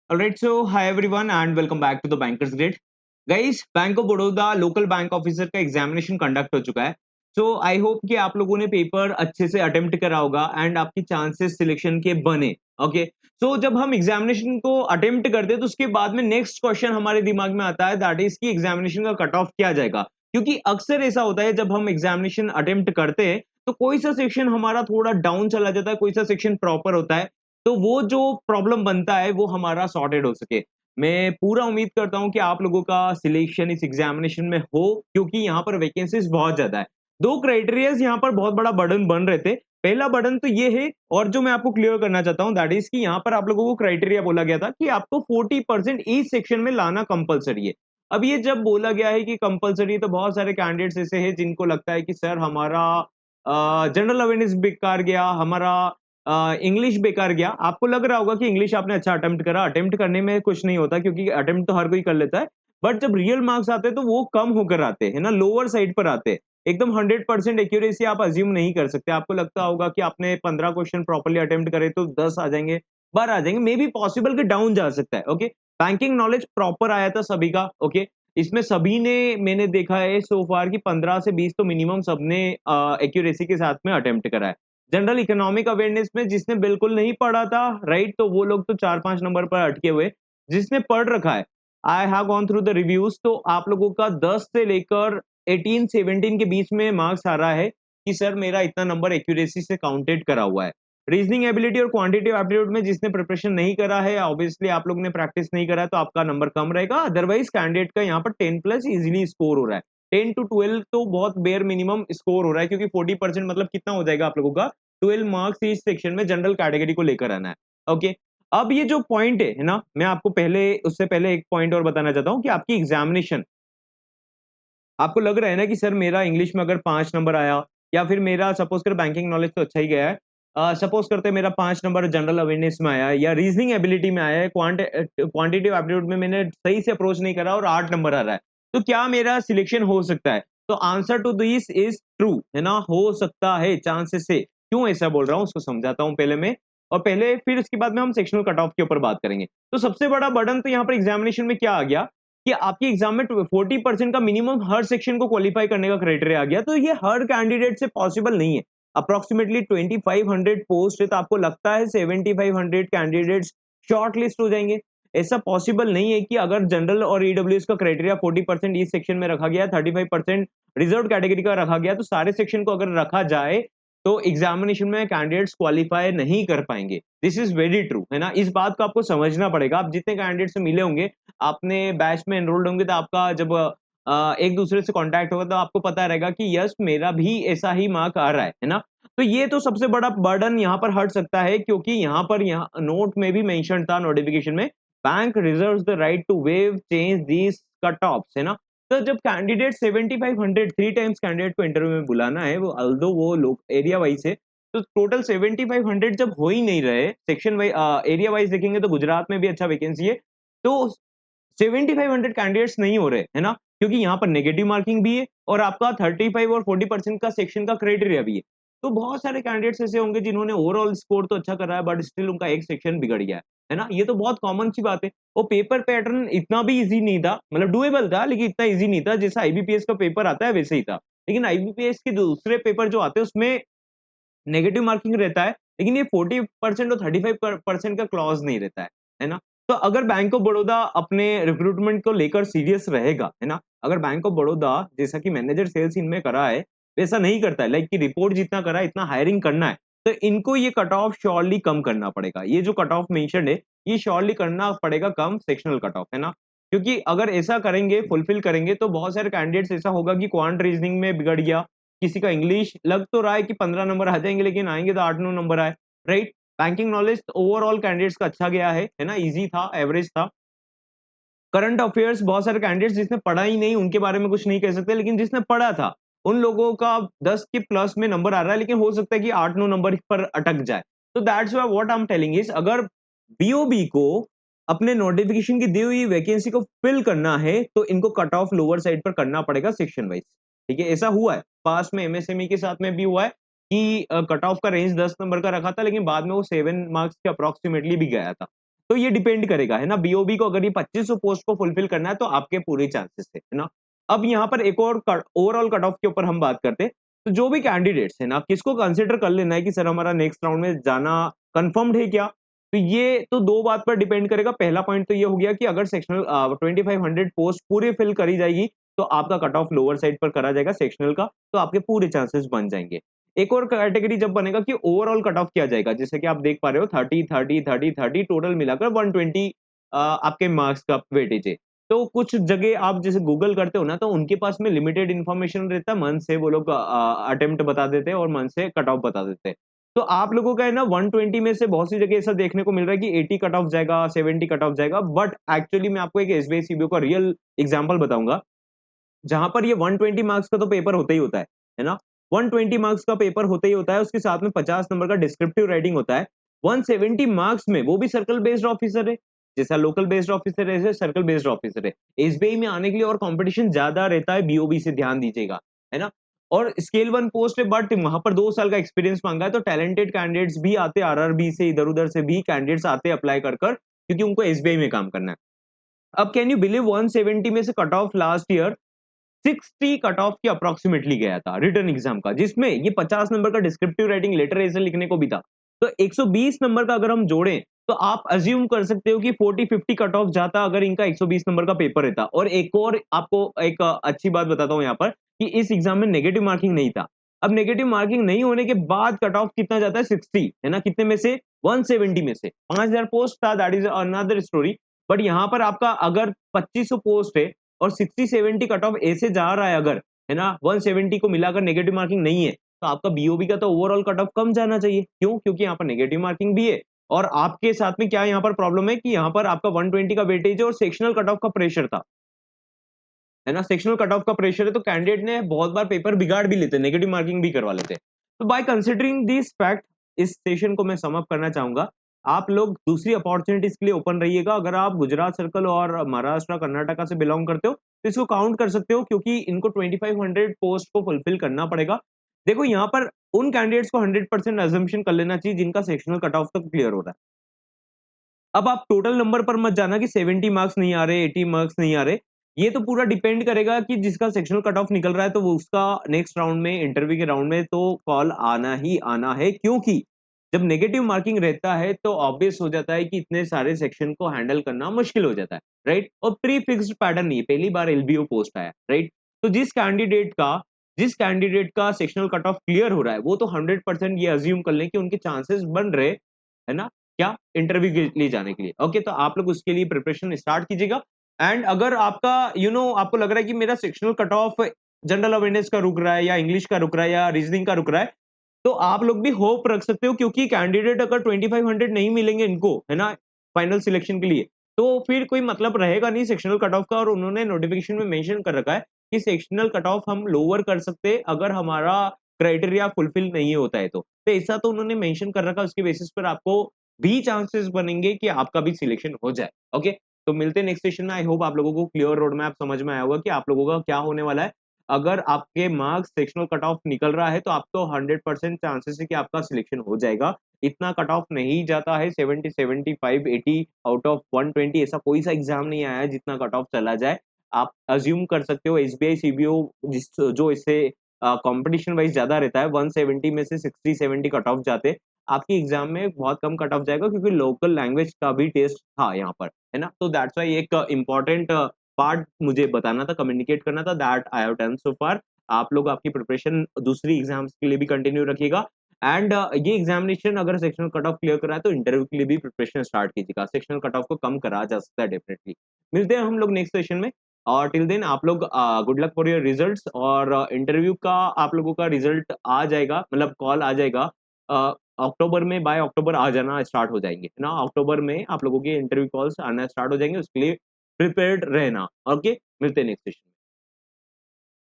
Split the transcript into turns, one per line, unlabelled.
Alright, so hi everyone and welcome back to the Bankers Grid. Guys, bank of Baroda local bank officer का examination conduct हो चुका है. सो I hope कि आप लोगों ने पेपर अच्छे से अटेम्प्ट करा होगा एंड आपकी चांसेस सिलेक्शन के बने. ओके, सो जब हम एग्जामिनेशन को अटेम्प्ट करते हैं तो उसके बाद में नेक्स्ट क्वेश्चन हमारे दिमाग में आता है, दैट इज कि एग्जामिनेशन का कट ऑफ क्या जाएगा. क्योंकि अक्सर ऐसा होता है जब हम एग्जामिनेशन अटेम्प्ट करते हैं तो कोई सा सेक्शन हमारा थोड़ा डाउन चला जाता है, कोई सा सेक्शन प्रॉपर होता है. तो वो जो प्रॉब्लम बनता है वो हमारा सॉर्टेड हो सके. मैं पूरा उम्मीद करता हूँ कि आप लोगों का सिलेक्शन इस एग्जामिनेशन में हो, क्योंकि यहाँ पर वैकेंसीज बहुत ज्यादा है. दो क्राइटेरियाज यहाँ पर बहुत बड़ा बर्डन बन रहे थे. पहला बर्डन तो ये है, और जो मैं आपको क्लियर करना चाहता हूँ दैट इज कि यहाँ पर आप लोगों को क्राइटेरिया बोला गया था कि आपको 40% ईच सेक्शन में लाना कंपलसरी है. अब ये जब बोला गया है कि कंपलसरी, तो बहुत सारे कैंडिडेट्स ऐसे हैं जिनको लगता है कि सर हमारा जनरल अवेयरनेस बेकार गया, हमारा इंग्लिश बेकार गया. आपको लग रहा होगा कि इंग्लिश आपने अच्छा अटेम्प्ट करा. अटेम्प्ट करने में कुछ नहीं होता, क्योंकि अटेम्प्ट तो हर कोई कर लेता है. बट जब रियल मार्क्स आते हैं तो वो कम होकर आते हैं ना, लोअर साइड पर आते हैं. एकदम 100% एक्यूरेसी आप अज्यूम नहीं कर सकते. आपको लगता होगा कि आपने 15 क्वेश्चन प्रॉपर्ली अटेम्प्ट करे तो 10 आ जाएंगे, 12 आ जाएंगे, मे बी पॉसिबल कि डाउन जा सकता है. ओके, बैंकिंग नॉलेज प्रॉपर आया था सभी का. ओके, इसमें सभी ने, मैंने देखा है सो फार की 15 से 20 तो मिनिमम सबने एक्यूरेसी के साथ में अटेम्प्ट करा है. जनरल इकोनॉमिक अवेयरनेस में जिसने बिल्कुल नहीं पढ़ा था, राइट, तो वो लोग तो 4-5 नंबर पर अटके हुए. जिसने पढ़ रखा है, I have gone through the reviews, तो आप लोगों का 10 से लेकर 18-17 के बीच में मार्क्स आ रहा है कि सर मेरा इतना नंबर एक्यूरेसी से काउंटेड करा हुआ है. रीजनिंग एबिलिटी और क्वांटिटेटिव एप्टीट्यूड में जिसने प्रिपरेशन नहीं करा है, ऑब्वियसली आप लोग ने प्रैक्टिस नहीं करा है, तो आपका नंबर कम रहेगा. अदरवाइज कैंडिडेट का यहाँ पर 10+ इजीली स्कोर हो रहा है. 10 to 12 तो बहुत बेयर मिनिमम स्कोर हो रहा है, क्योंकि 40% मतलब कितना हो जाएगा आप लोगों का, 12 मार्क्स इस सेक्शन में जनरल कैटेगरी को लेकर आना है. ओके, अब ये जो पॉइंट है ना, मैं आपको पहले, उससे पहले एक पॉइंट और बताना चाहता हूँ कि आपकी एग्जामिनेशन, आपको लग रहा है ना कि सर मेरा इंग्लिश में अगर 5 नंबर आया, या फिर मेरा सपोज कर बैंकिंग नॉलेज तो अच्छा ही गया है, सपोज करते हैं मेरा 5 नंबर जनरल अवेयरनेस में आया है या रीजनिंग एबिलिटी में आया है, क्वांटिटेटिव एप्टीट्यूड में मैंने सही से अप्रोच नहीं करा और 8 नंबर आ रहा है, तो क्या मेरा सिलेक्शन हो सकता है? तो answer to this is true, है ना, हो सकता है चांसेस से. क्यों ऐसा बोल रहा हूँ उसको समझाता हूँ पहले मैं, और पहले फिर उसके बाद में हम सेक्शनल कट ऑफ के ऊपर बात करेंगे. तो सबसे बड़ा बर्डन तो यहाँ पर एग्जामिनेशन में क्या आ गया कि आपकी एग्जाम में 40% का मिनिमम हर सेक्शन को क्वालिफाई करने का क्राइटेरिया आ गया. तो ये हर कैंडिडेट से पॉसिबल नहीं है. अप्रोक्सीमेटली 2500 पोस्ट है, तो आपको लगता है 7500 कैंडिडेट्स शॉर्ट लिस्ट हो जाएंगे? ऐसा पॉसिबल नहीं है कि अगर जनरल और ईडब्ल्यूएस का क्राइटेरिया 40% इस सेक्शन में रखा गया, 35% रिजर्व कैटेगरी का रखा गया, तो सारे सेक्शन को अगर रखा जाए तो एग्जामिनेशन में कैंडिडेट्स क्वालिफाई नहीं कर पाएंगे. दिस इज वेरी ट्रू, है ना. इस बात को आपको समझना पड़ेगा. आप जितने कैंडिडेट से मिले होंगे, आपने बैच में एनरोल्ड होंगे, तो आपका जब एक दूसरे से कांटेक्ट होगा तो आपको पता रहेगा कि यस मेरा भी ऐसा ही मार्क आ रहा है ना. तो ये तो सबसे बड़ा बर्डन यहाँ पर हट सकता है, क्योंकि यहाँ पर, यहाँ नोट में भी मेंशन था नोटिफिकेशन में, bank reserves the right to waive change these cut offs, है ना. तो जब कैंडिडेट 7500 3 टाइम्स कैंडिडेट को इंटरव्यू में बुलाना है, वो अल्दो वो लोग एरिया वाइज है, तो टोटल 7500 जब हो ही नहीं रहे, सेक्शन वाइज एरिया वाइज देखेंगे तो गुजरात में भी अच्छा वैकेंसी है, तो 7500 कैंडिडेट्स नहीं हो रहे, है ना, क्योंकि यहाँ पर नेगेटिव मार्किंग भी है और आपका 35 और 40% का सेक्शन का क्राइटेरिया भी है. तो बहुत सारे कैंडिडेट्स ऐसे होंगे जिन्होंने ओवरऑल स्कोर तो अच्छा करा है, बट स्टिल उनका एक सेक्शन बिगड़ गया है ना. ये तो बहुत कॉमन सी बात है. वो पेपर पैटर्न इतना भी इजी नहीं था, मतलब डुएबल था, लेकिन इतना इजी नहीं था. जैसा आईबीपीएस का पेपर आता है वैसे ही था. लेकिन आईबीपीएस के दूसरे पेपर जो आते हैं उसमें नेगेटिव मार्किंग रहता है, लेकिन ये 40% और 35% का क्लॉज नहीं रहता है ना. तो अगर बैंक ऑफ बड़ौदा अपने रिक्रूटमेंट को लेकर सीरियस रहेगा, है ना, अगर बैंक ऑफ बड़ौदा जैसा कि मैनेजर सेल्स इनमें करा है वैसा नहीं करता है, लाइक कि रिपोर्ट जितना करा है इतना हायरिंग करना है, तो इनको ये कट ऑफ श्योरली कम करना पड़ेगा. ये जो कट ऑफ मेंशन है, ये श्योरली करना पड़ेगा कम, सेक्शनल कट ऑफ, है ना. क्योंकि अगर ऐसा करेंगे, फुलफिल करेंगे, तो बहुत सारे कैंडिडेट्स ऐसा होगा कि क्वांट रीजनिंग में बिगड़ गया, किसी का इंग्लिश लग तो रहा है कि 15 नंबर आ जाएंगे, लेकिन आएंगे तो 8-9 नंबर आए, right. Banking knowledge overall candidates का अच्छा गया है ना, इजी था, एवरेज था. करंट अफेयर्स बहुत सारे कैंडिडेट्स जिसने पढ़ा ही नहीं उनके बारे में कुछ नहीं कह सकते, लेकिन जिसने पढ़ा था उन लोगों का 10 के प्लस में नंबर आ रहा है, लेकिन हो सकता है कि 8-9 नंबर पर अटक जाए. तो that's why what I am telling is, अगर बीओबी को अपने नोटिफिकेशन की दी हुई वैकेंसी को फिल करना है, तो इनको कट ऑफ लोअर साइड पर करना पड़ेगा सेक्शन वाइज. ठीक है, ऐसा हुआ है पास में, एमएसएमई के साथ में भी हुआ है कि कट ऑफ का रेंज 10 नंबर का रखा था, लेकिन बाद में वो 7 मार्क्स के अप्रोक्सीमेटली भी गया था. तो ये डिपेंड करेगा, है ना। बीओबी को अगर ये 2500 पोस्ट को फुलफिल करना है तो आपके पूरे चांसेस है ना। अब यहाँ पर एक और ओवरऑल कट ऑफ के ऊपर हम बात करते हैं, तो जो भी कैंडिडेट्स है ना, किसको कंसिडर कर लेना है कि सर हमारा नेक्स्ट राउंड में जाना कंफर्म्ड है क्या। तो ये तो दो बात पर डिपेंड करेगा। पहला पॉइंट तो ये हो गया कि अगर सेक्शनल 2500 पोस्ट पूरी फिल करी जाएगी तो आपका कट ऑफ लोअर साइड पर करा जाएगा सेक्शनल का, तो आपके पूरे चांसेस बन जाएंगे। एक और कैटेगरी जब बनेगा कि ओवरऑल कट ऑफ किया जाएगा, जैसे कि आप देख पा रहे हो 30 टोटल मिलाकर 120 आपके मार्क्स का वेटेज है। तो कुछ जगह आप जैसे गूगल करते हो ना, तो उनके पास में लिमिटेड इन्फॉर्मेशन रहता है, मन से वो लोग अटेम्प्ट बता देते हैं और मन से कट ऑफ बता देते हैं। तो आप लोगों का है ना 120 में से बहुत सी जगह ऐसा देखने को मिल रहा है कि 80 कट ऑफ जाएगा, 70 कट ऑफ जाएगा, बट एक्चुअली मैं आपको एक एसबीआई सीबीओ का रियल एग्जांपल बताऊंगा, जहां पर ये 120 मार्क्स का तो पेपर होता ही होता है ना। 120 मार्क्स का पेपर होता ही होता है, उसके साथ में 50 नंबर का डिस्क्रिप्टिव राइटिंग होता है। 170 मार्क्स में वो भी सर्कल बेस्ड ऑफिसर है, जैसा लोकल बेस्ड ऑफिसर है, सर्कल बेस्ड ऑफिसर है। एसबीआई में आने के लिए और कंपटीशन ज्यादा रहता है, बीओबी से ध्यान दीजिएगा, है ना। और स्केल 1 पोस्ट है, बट वहां पर 2 साल का एक्सपीरियंस मांगा है, तो टैलेंटेड कैंडिडेट्स भी आते, आरआरबी से इधर उधर से भी कैंडिडेट्स आते अप्लाई कर कर, क्योंकि उनको एसबीआई में काम करना है। अब कैन यू बिलीव 170 में से cut off last year 60 cut off की अप्रोक्सीमेटली गया था रिटर्न एग्जाम का, जिसमें ये 50 नंबर का डिस्क्रिप्टिव राइटिंग लेटर ऐसे लिखने को भी था। तो 120 नंबर का अगर हम जोड़ें तो आप अज्यूम कर सकते हो कि 40-50 कट ऑफ जाता अगर इनका 120 नंबर का पेपर रहता। और एक और आपको एक अच्छी बात बताता हूं यहाँ पर कि इस एग्जाम में नेगेटिव मार्किंग नहीं था। अब नेगेटिव मार्किंग नहीं होने के बाद कट ऑफ कितना जाता है, 60, है ना। कितने में से, 170 में से। 5000 पोस्ट था, that is another story. But यहाँ पर आपका अगर 2500 पोस्ट है और 60-70 कट ऑफ ऐसे जा रहा है अगर, है ना, 170 को मिलाकर नेगेटिव मार्किंग नहीं है, तो आपका बीओबी का तो ओवरऑल कट ऑफ कम जाना चाहिए। क्यों? क्योंकि यहाँ पर नेगेटिव मार्किंग भी है और आपके साथ में क्या यहाँ पर प्रॉब्लम है कि यहाँ पर आपका 120 का वेटेज है और सेक्शनल कट ऑफ का प्रेशर था, है ना। सेक्शनल कट ऑफ का प्रेशर है तो कैंडिडेट ने बहुत बार पेपर बिगाड़ भी लेते, नेगेटिव मार्किंग भी करवा लेते। तो बाय कंसिडरिंग दिस फैक्ट, इस सेशन को मैं सम अप करना चाहूंगा। आप लोग दूसरी अपॉर्चुनिटीज के लिए ओपन रहिएगा। अगर आप गुजरात सर्कल और महाराष्ट्र कर्नाटका से बिलोंग करते हो तो इसको काउंट कर सकते हो, क्योंकि इनको 2500 पोस्ट को फुलफिल करना पड़ेगा। देखो यहाँ पर उन कैंडिडेट्स को 100% अजम्पशन कर लेना चाहिए जिनका सेक्शनल कट ऑफ तक क्लियर हो रहा है। अब आप टोटल नंबर पर मत जाना कि 70 मार्क्स नहीं आ रहे, 80 मार्क्स नहीं आ रहे। ये तो पूरा डिपेंड करेगा कि जिसका सेक्शनल कट ऑफ निकल रहा है तो वो उसका नेक्स्ट राउंड में, इंटरव्यू के राउंड में तो कॉल आना ही आना है। क्योंकि जब नेगेटिव मार्किंग रहता है तो ऑब्वियस हो जाता है कि इतने सारे सेक्शन को हैंडल करना मुश्किल हो जाता है, राइट। और प्री फिक्स्ड पैटर्न नहीं है, पहली बार एलबीओ पोस्ट आया, राइट। तो जिस कैंडिडेट का सेक्शनल कट ऑफ क्लियर हो रहा है वो तो 100% ये अज्यूम कर लें कि उनके चांसेस बन रहे, है ना, क्या, इंटरव्यू के लिए जाने के लिए। ओके, तो आप लोग उसके लिए प्रिपरेशन स्टार्ट कीजिएगा। एंड अगर आपका आपको लग रहा है कि मेरा sectional cut off general awareness का रुक रहा है या इंग्लिश का रुक रहा है या रीजनिंग का रुक रहा है, तो आप लोग भी होप रख सकते हो, क्योंकि कैंडिडेट अगर 2500 नहीं मिलेंगे इनको, है ना, फाइनल सिलेक्शन के लिए, तो फिर कोई मतलब रहेगा नहीं सेक्शनल कट ऑफ का। और उन्होंने नोटिफिकेशन में मेंशन कर रखा है कि सेक्शनल कट ऑफ हम लोअर कर सकते हैं अगर हमारा क्राइटेरिया फुलफिल नहीं होता है तो ऐसा तो उन्होंने मेंशन कर रखा है। उसके बेसिस पर आपको भी चांसेस बनेंगे कि आपका भी सिलेक्शन हो जाए। ओके, तो मिलते हैं नेक्स्ट सेशन में। आई होप आप लोगों को क्लियर रोड मैप समझ में आया होगा कि आप लोगों का क्या होने वाला है। अगर आपके मार्क्स सेक्शनल कट ऑफ निकल रहा है तो आपको 100% चांसेस है कि आपका सिलेक्शन हो जाएगा। इतना कट ऑफ नहीं जाता है, 70, 75, 80 आउट ऑफ 120 ऐसा कोई सा एग्जाम नहीं आया है जितना कट ऑफ चला जाए। आप अज्यूम कर सकते हो एसबीआई सीबीओ जिस जो इससे कंपटीशन वाइज ज्यादा रहता है, 170 में से 60-70 कट ऑफ जाते, आपकी एग्जाम में बहुत कम कट ऑफ जाएगा, क्योंकि लोकल लैंग्वेज का भी टेस्ट था यहाँ पर, है ना। तो दैट्स वाई एक इम्पोर्टेंट पार्ट मुझे बताना था, कम्युनिकेट करना था, that I have done so far. आप लोग आपकी प्रिपरेशन दूसरी एग्जाम्स के लिए भी कंटिन्यू रखिएगा। एंड ये एग्जामिनेशन अगर सेक्शनल कट ऑफ क्लियर करा है तो इंटरव्यू के लिए भी प्रिपरेशन स्टार्ट कीजिएगा। सेक्शनल कट ऑफ को कम करा जा सकता है डेफिनेटली। मिलते हैं हम लोग नेक्स्ट सेशन में। और टिल देन आप लोग good luck for your results. और इंटरव्यू का आप लोगों का रिजल्ट आ जाएगा, मतलब कॉल आ जाएगा अक्टूबर में। बाय अक्टूबर आ जाना स्टार्ट हो जाएंगे, है ना। अक्टूबर में आप लोगों के इंटरव्यू कॉल्स आना स्टार्ट हो जाएंगे, उसके लिए प्रिपेयर्ड रहना। ओके, मिलते हैं नेक्स्ट सेशन में।